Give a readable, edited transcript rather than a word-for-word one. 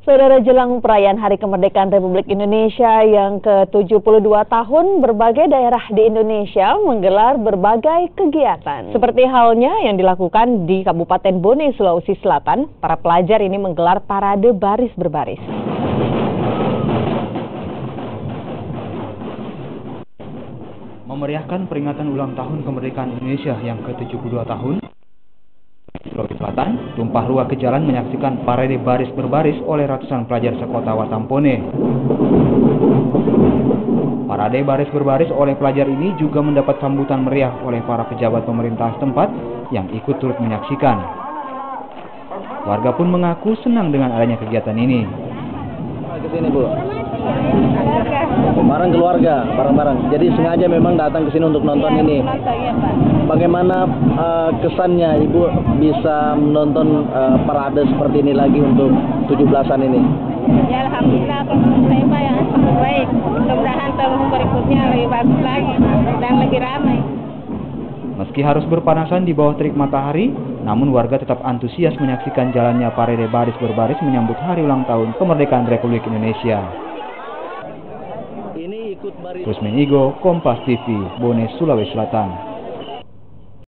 Saudara, jelang perayaan Hari Kemerdekaan Republik Indonesia yang ke-72 tahun, berbagai daerah di Indonesia menggelar berbagai kegiatan. Seperti halnya yang dilakukan di Kabupaten Bone, Sulawesi Selatan, para pelajar ini menggelar parade baris berbaris. Memeriahkan peringatan ulang tahun kemerdekaan Indonesia yang ke-72 tahun, Sulawesi Selatan tumpah ruah ke jalan menyaksikan parade baris berbaris oleh ratusan pelajar sekota Watampone. Parade baris berbaris oleh pelajar ini juga mendapat sambutan meriah oleh para pejabat pemerintah setempat yang ikut turut menyaksikan. Warga pun mengaku senang dengan adanya kegiatan ini. Ke sini, Bu. Bareng keluarga, bareng-bareng. Jadi sengaja memang datang ke sini untuk nonton ini. Bagaimana kesannya Ibu bisa menonton parade seperti ini lagi untuk 17-an ini? Ya, alhamdulillah, kalau saya ya baik. Mudah-mudahan tahun berikutnya lebih bagus lagi dan lebih ramai. Meski harus berpanasan di bawah terik matahari, namun warga tetap antusias menyaksikan jalannya parade baris berbaris menyambut hari ulang tahun kemerdekaan Republik Indonesia. Ini ikut baris. Rusmin Igo, Kompas TV, Bone, Sulawesi Selatan.